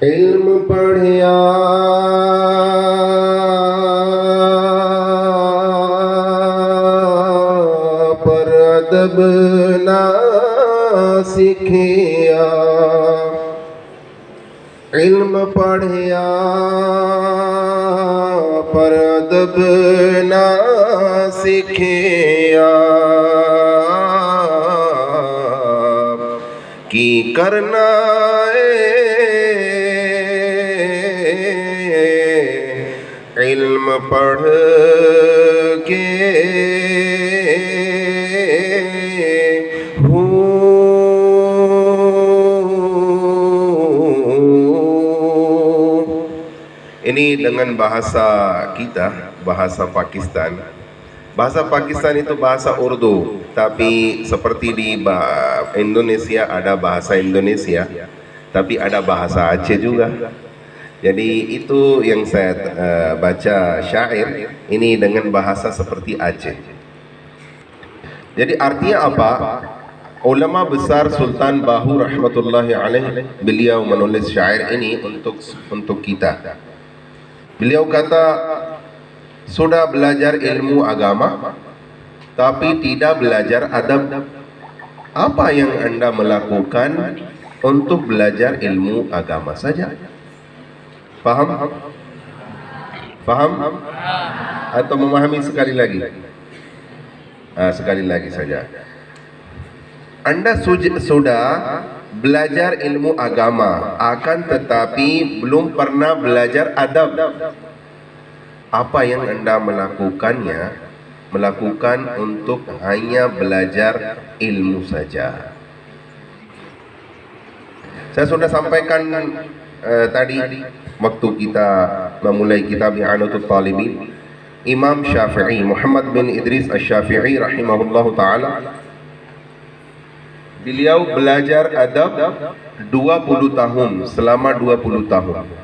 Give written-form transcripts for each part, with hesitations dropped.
इल्म पढ़िया पर अदब ना सीखिया, इल्म पढ़िया पर अदब ना सीखिया, की करना इल्म पढ़ के ini dengan bahasa kita, bahasa Pakistan. Bahasa Pakistan itu bahasa Urdu, tapi seperti di Indonesia ada bahasa Indonesia, tapi ada bahasa Aceh juga. Jadi itu yang saya baca syair ini dengan bahasa seperti Aceh. Jadi artinya apa? Ulama besar Sultan Bahu rahmatullahi alaih, beliau menulis syair ini untuk kita. Beliau kata, sudah belajar ilmu agama tapi tidak belajar adab. Apa yang Anda melakukan untuk belajar ilmu agama saja? Paham? Paham? Atau memahami sekali lagi? Sekali lagi saja. Anda sudah belajar ilmu agama, akan tetapi belum pernah belajar adab. Apa yang Anda melakukan untuk hanya belajar ilmu saja. Saya sudah sampaikan tadi waktu kita memulai kitab I'anatul Talibin, Imam Syafi'i, Muhammad bin Idris Asy-Syafi'i rahimahullahu ta'ala, beliau belajar adab 20 tahun, selama 20 tahun.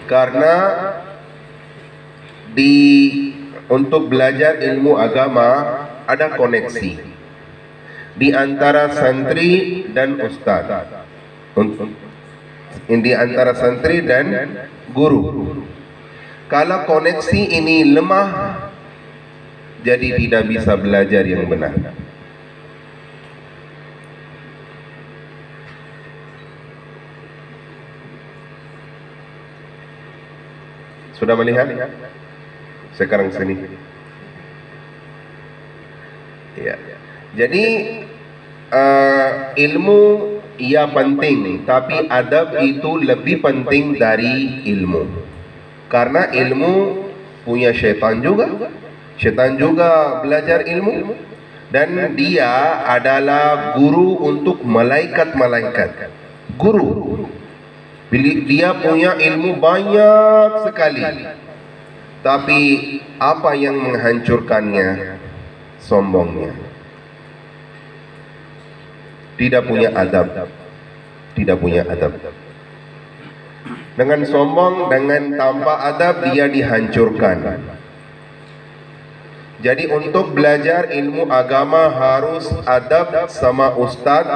Karena untuk belajar ilmu agama ada koneksi di antara santri dan ustaz, di antara santri dan guru. Kalau koneksi ini lemah, jadi tidak bisa belajar yang benar. Sudah melihat? Sekarang sini. Ya. Jadi ilmu ia penting, tapi adab itu lebih penting dari ilmu. Karena ilmu punya syaitan juga. Syaitan juga belajar ilmu, dan dia adalah guru untuk malaikat-malaikat. Guru. Dia punya ilmu banyak sekali, tapi apa yang menghancurkannya? Sombongnya. Tidak punya adab. Tidak punya adab. Dengan sombong, dengan tanpa adab, dia dihancurkan. Jadi untuk belajar ilmu agama harus adab sama ustaz,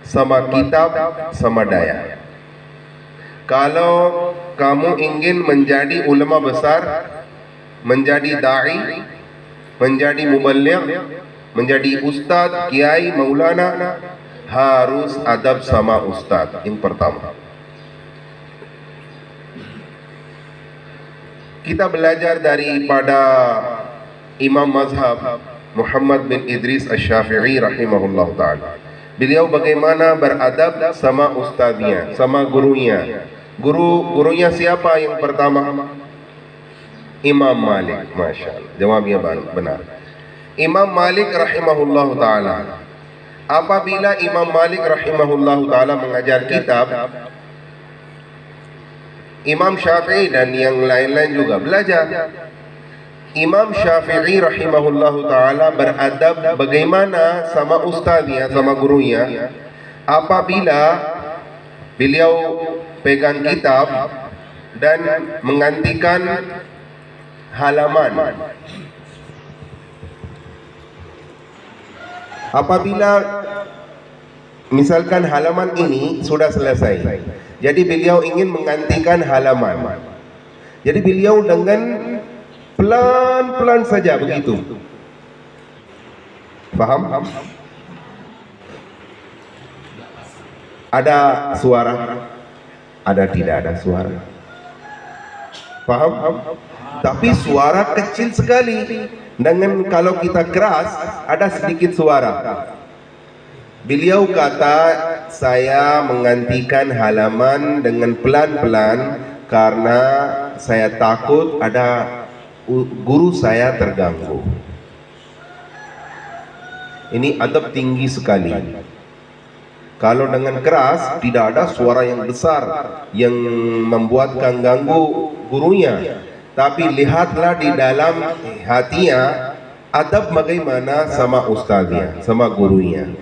sama kitab, sama daya. Kalau kamu ingin menjadi ulama besar, menjadi da'i, menjadi muballigh, menjadi ustaz, kiai, maulana, harus adab sama ustaz. Yang pertama. Kita belajar daripada Imam Mazhab Muhammad bin Idris Asy-Syafi'i rahimahullah ta'ala. Beliau bagaimana beradab sama ustaznya, sama gurunya. Gurunya siapa yang pertama? Imam Malik. Masya Allah, jawabnya benar. Imam Malik rahimahullah ta'ala. Apabila Imam Malik rahimahullah ta'ala mengajar kitab, Imam Syafi'i dan yang lain-lain juga belajar. Imam Syafi'i rahimahullahu ta'ala beradab bagaimana sama ustaznya, sama gurunya. Apabila beliau pegang kitab dan menggantikan halaman. Apabila Misalkan halaman ini sudah selesai, jadi beliau ingin menggantikan halaman. Jadi beliau dengan pelan-pelan saja begitu. Paham? Ada suara, ada tidak ada suara. Paham? Tapi suara kecil sekali. Dengan kalau kita keras, ada sedikit suara. Beliau kata, saya menggantikan halaman dengan pelan-pelan karena saya takut ada guru saya terganggu. Ini adab tinggi sekali. Kalau dengan keras, tidak ada suara yang besar yang membuatkan ganggu gurunya. Tapi lihatlah di dalam hatinya, adab bagaimana sama ustaznya, sama gurunya.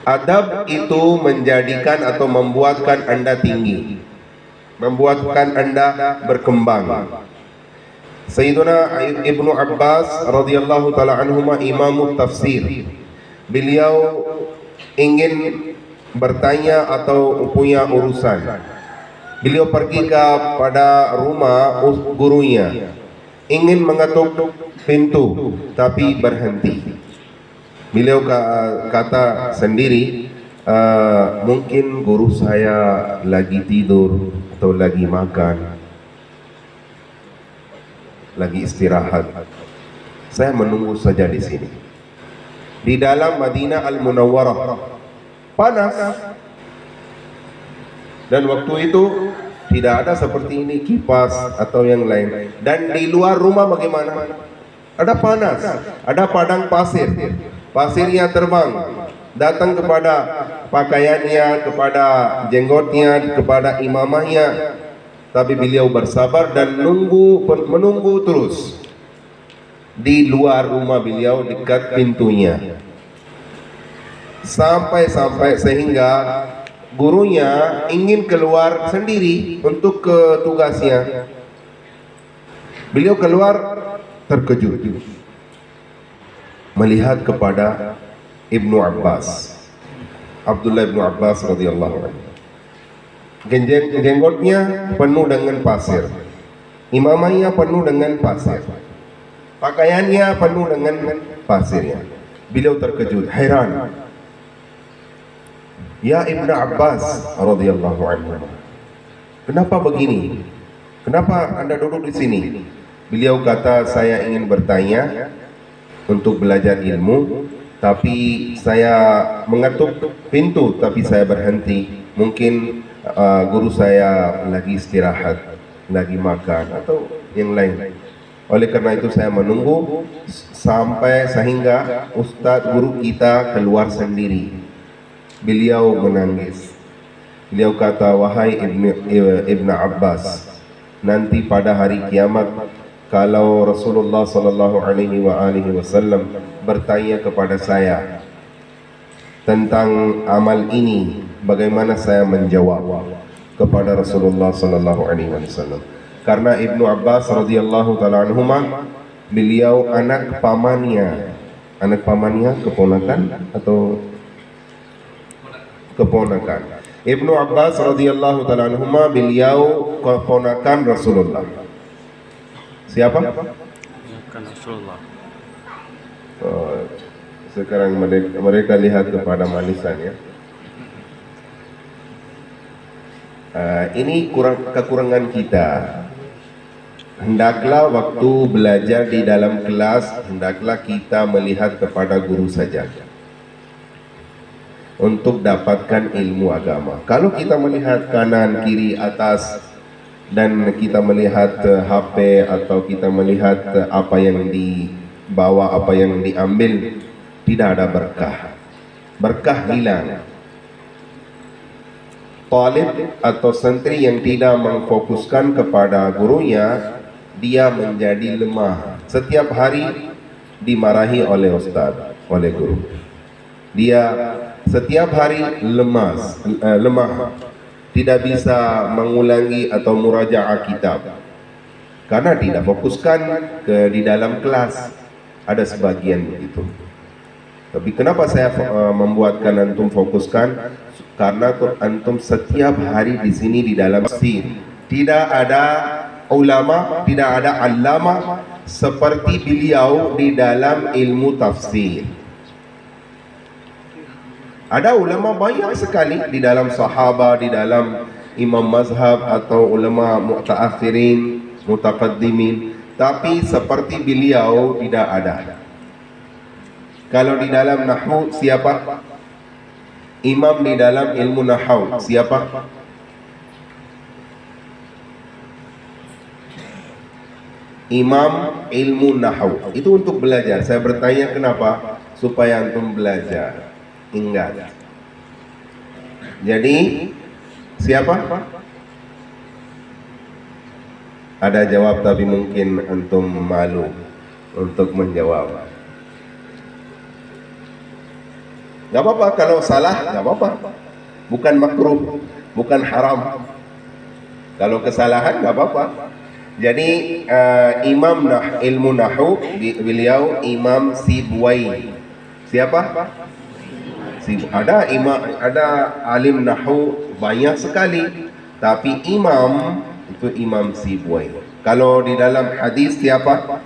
Adab itu menjadikan atau membuatkan Anda tinggi, membuatkan Anda berkembang. Sayyiduna Ibnu Abbas radhiyallahu taala anhuma imam tafsir. Beliau ingin bertanya atau punya urusan. Beliau pergi kepada rumah gurunya, ingin mengetuk pintu tapi berhenti. Beliau kata sendiri, mungkin guru saya lagi tidur atau lagi makan, lagi istirahat. Saya menunggu saja di sini. Di dalam Madinah Al-Munawwarah panas, dan waktu itu tidak ada seperti ini kipas atau yang lain. Dan di luar rumah bagaimana? Ada panas, ada padang pasir, pasirnya terbang, datang kepada pakaiannya, kepada jenggotnya, kepada imamahnya. Tapi beliau bersabar dan menunggu terus di luar rumah beliau, dekat pintunya, sampai sehingga gurunya ingin keluar sendiri untuk ke tugasnya. Beliau keluar terkejut melihat kepada Ibnu Abbas, Abdullah Ibnu Abbas radhiyallahu anhu. Jenggotnya penuh dengan pasir, imamahnya penuh dengan pasir, pakaiannya penuh dengan pasirnya. Beliau terkejut, heran. Ya Ibnu Abbas radhiyallahu anhu, kenapa begini? Kenapa Anda duduk di sini? Beliau kata, saya ingin bertanya untuk belajar ilmu, tapi saya mengetuk pintu tapi saya berhenti. Mungkin guru saya lagi istirahat, lagi makan atau yang lain. Oleh karena itu saya menunggu sampai sehingga ustadz guru kita keluar sendiri. Beliau menangis. Beliau kata, wahai Ibnu Abbas, nanti pada hari kiamat kalau Rasulullah sallallahu alaihi wasallam bertanya kepada saya tentang amal ini, bagaimana saya menjawab kepada Rasulullah sallallahu alaihi wasallam? Karena Ibnu Abbas radhiyallahu taala anhuma, beliau anak pamannya, keponakan atau keponakan. Ibnu Abbas radhiyallahu taala anhuma, beliau keponakan Rasulullah. Siapa? Rasulullah. Sekarang mereka lihat kepada manisan ya. Ini kekurangan kita. Hendaklah waktu belajar di dalam kelas, hendaklah kita melihat kepada guru saja untuk dapatkan ilmu agama. Kalau kita melihat kanan, kiri, atas, dan kita melihat HP atau kita melihat apa yang dibawa, apa yang diambil, tidak ada berkah. Berkah hilang. Talib atau santri yang tidak memfokuskan kepada gurunya, dia menjadi lemah. Setiap hari dimarahi oleh ustaz, oleh guru. Dia setiap hari lemah, tidak bisa mengulangi atau murajaah kitab karena tidak fokuskan di dalam kelas. Ada sebagian begitu. Tapi kenapa saya membuatkan antum fokuskan? Karena antum setiap hari di sini di dalam tafsir tidak ada ulama, tidak ada allama seperti beliau di dalam ilmu tafsir. Ada ulama banyak sekali di dalam sahabat, di dalam imam mazhab atau ulama mu'taakhirin, mutaqaddimin, tapi seperti beliau tidak ada. Kalau di dalam nahwu siapa? Imam di dalam ilmu nahwu siapa? Imam ilmu nahwu. Itu untuk belajar. Saya bertanya kenapa? Supaya antum belajar. Ingat. Jadi siapa? Ada jawab tapi mungkin antum malu untuk menjawab. Gak apa-apa kalau salah, gak apa-apa. Bukan makruh, bukan haram. Kalau kesalahan gak apa-apa. Jadi imam ilmu nahwu beliau Imam Sibwai. Siapa? Ada imam, ada alim nahwu banyak sekali, tapi imam itu Imam Sibwai. Kalau di dalam hadis siapa?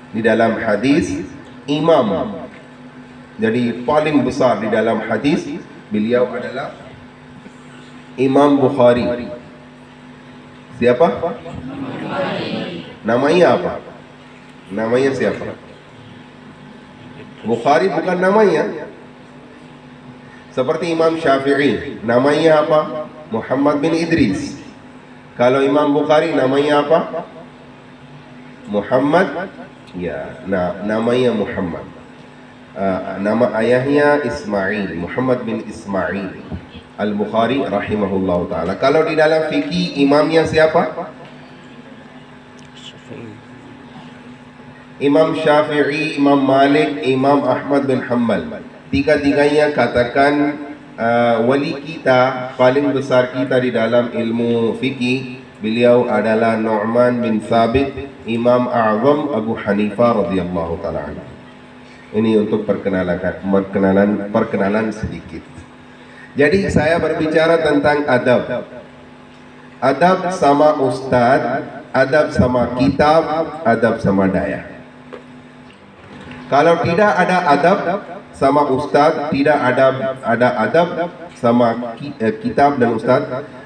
Di dalam hadis imam. Jadi paling besar di dalam hadis beliau adalah Imam Bukhari. Siapa? Namanya apa? Namanya siapa? Bukhari bukan namanya. Seperti Imam Syafi'i, namanya apa? Muhammad bin Idris. Kalau Imam Bukhari namanya apa? Muhammad. Ya, namanya Muhammad. Nama ayahnya Ismail, Muhammad bin Ismail Al-Bukhari rahimahullah ta'ala. Kalau di dalam fikih imamnya siapa? Imam Syafi'i, Imam Malik, Imam Ahmad bin Hanbal. Tiga-tiganya katakan wali kita, paling besar kita di dalam ilmu fikih. Beliau adalah Nu'man bin Thabit, Imam A'zam Abu Hanifah radhiyallahu ta'ala. Ini untuk perkenalan sedikit. Jadi saya berbicara tentang adab. Adab sama ustadz, adab sama kitab, adab sama daya. Kalau tidak ada adab sama ustadz, tidak ada adab sama kitab dan ustadz,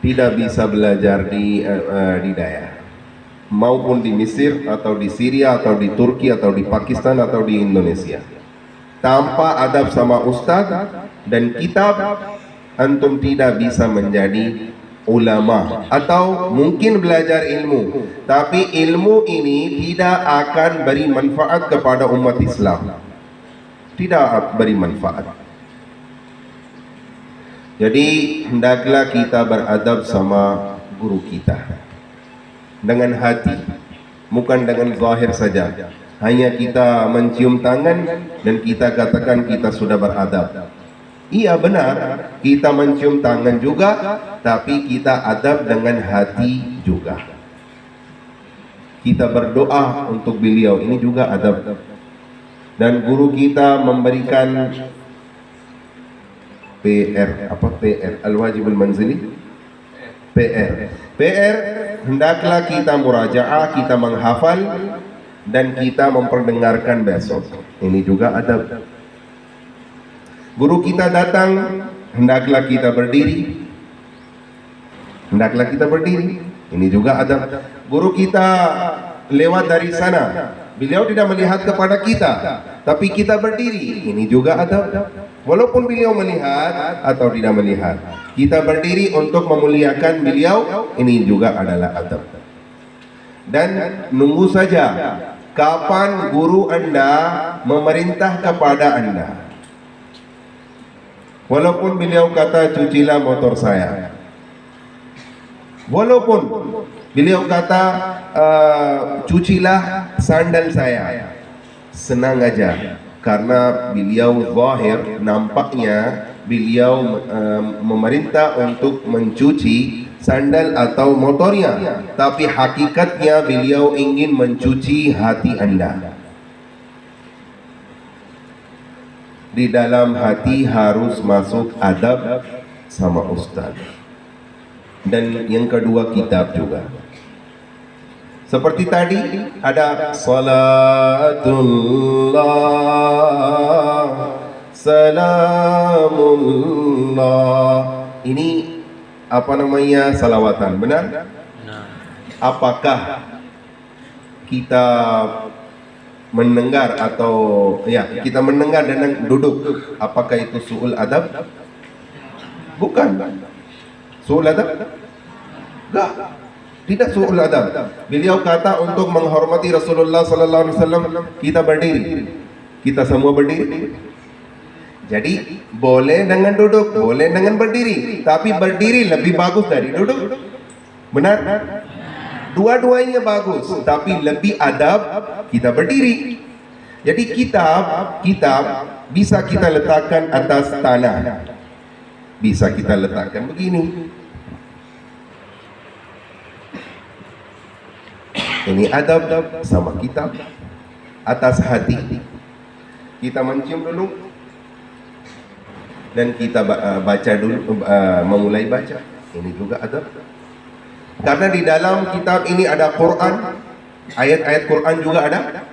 tidak bisa belajar di daya. Maupun di Mesir atau di Syria atau di Turki atau di Pakistan atau di Indonesia. Tanpa adab sama ustadz dan kitab, antum tidak bisa menjadi ulama atau mungkin belajar ilmu, tapi ilmu ini tidak akan beri manfaat kepada umat Islam. Tidak beri manfaat. Jadi hendaklah kita beradab sama guru kita dengan hati, bukan dengan zahir saja. Hanya kita mencium tangan dan kita katakan kita sudah beradab. Iya benar, kita mencium tangan juga, tapi kita adab dengan hati juga. Kita berdoa untuk beliau, ini juga adab. Dan guru kita memberikan PR, apa PR? Al-Wajibul Manzili? PR, hendaklah kita murajaah, kita menghafal, dan kita memperdengarkan besok. Ini juga adab. Guru kita datang, hendaklah kita berdiri. Hendaklah kita berdiri. Ini juga adab. Guru kita lewat dari sana, beliau tidak melihat kepada kita, tapi kita berdiri. Ini juga adab. Walaupun beliau melihat atau tidak melihat, kita berdiri untuk memuliakan beliau. Ini juga adalah adab. Dan nunggu saja kapan guru Anda memerintah kepada Anda. Walaupun beliau kata cucilah motor saya, walaupun beliau kata cucilah sandal saya, senang aja, karena beliau zahir, nampaknya beliau memerintah untuk mencuci sandal atau motornya, tapi hakikatnya beliau ingin mencuci hati Anda. di dalam hati harus masuk adab sama ustaz. Dan yang kedua kitab juga. Seperti tadi ada salatullah salamullah. Ini apa namanya, salawatan, benar? Apakah kita mendengar atau ya kita mendengar dan duduk, apakah itu su'ul adab? Bukan. Su'ul adab? Enggak. Tidak su'ul adab. Beliau kata untuk menghormati Rasulullah sallallahu alaihi wasallam kita berdiri. Kita semua berdiri. Jadi boleh dengan duduk, boleh dengan berdiri, tapi berdiri lebih bagus dari duduk. Benar? Dua-duanya bagus, tapi lebih adab kita berdiri. Jadi kitab bisa kita letakkan atas tanah. Bisa kita letakkan begini. Ini adab sama kitab. Atas hati. Kita mencium dulu. Dan kita baca dulu, memulai baca. Ini juga adab. Karena di dalam kitab ini ada Quran, ayat-ayat Quran juga ada.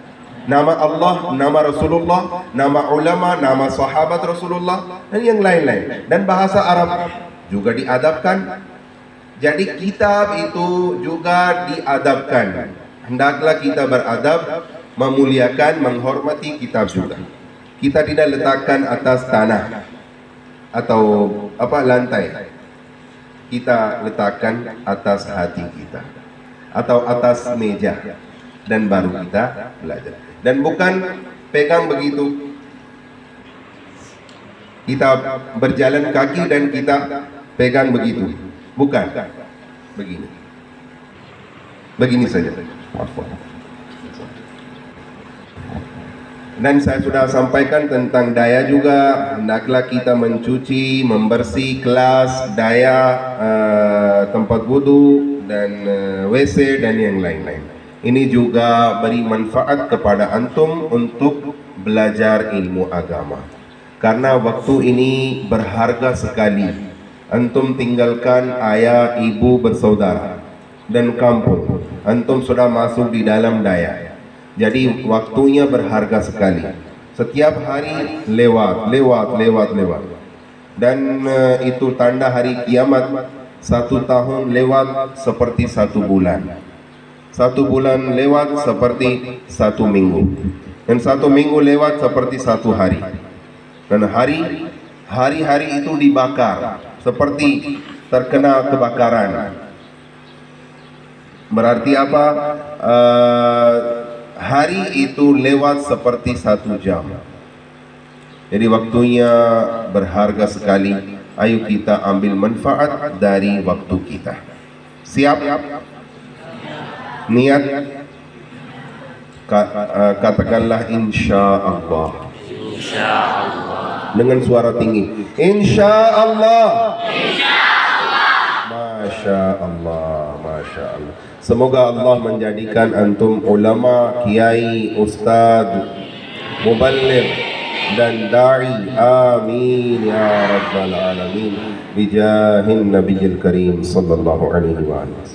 Nama Allah, nama Rasulullah, nama ulama, nama sahabat Rasulullah, dan yang lain-lain. Dan bahasa Arab juga diadabkan. Jadi kitab itu juga diadabkan. Hendaklah kita beradab, memuliakan, menghormati kitab juga. Kita tidak letakkan atas tanah atau lantai. Kita letakkan atas hati kita atau atas meja, dan baru kita belajar. Dan bukan pegang begitu. Kita berjalan kaki dan kita pegang begitu. Bukan. Begini. Begini saja. Dan saya sudah sampaikan tentang daya juga. Hendaklah kita mencuci, membersih kelas, daya, tempat wudhu, dan WC, dan yang lain-lain. Ini juga beri manfaat kepada antum untuk belajar ilmu agama. Karena waktu ini berharga sekali. Antum tinggalkan ayah, ibu, bersaudara, dan kampung. Antum sudah masuk di dalam daya. Jadi waktunya berharga sekali. Setiap hari lewat. Dan itu tanda hari kiamat. 1 tahun lewat seperti 1 bulan. 1 bulan lewat seperti 1 minggu. Dan 1 minggu lewat seperti 1 hari. Dan hari-hari itu dibakar seperti terkena kebakaran. Berarti apa? Hari itu lewat seperti 1 jam. Jadi waktunya berharga sekali. Ayo kita ambil manfaat dari waktu kita. Siap? Niat? Katakanlah insya Allah. Dengan suara tinggi. Insya Allah. Masya Allah, Masya Allah. Semoga Allah menjadikan antum ulama, kiai, ustaz, muballigh, dan da'i. Amin ya rabbal alamin. Bijahin nabiyil karim sallallahu alaihi wa sallam.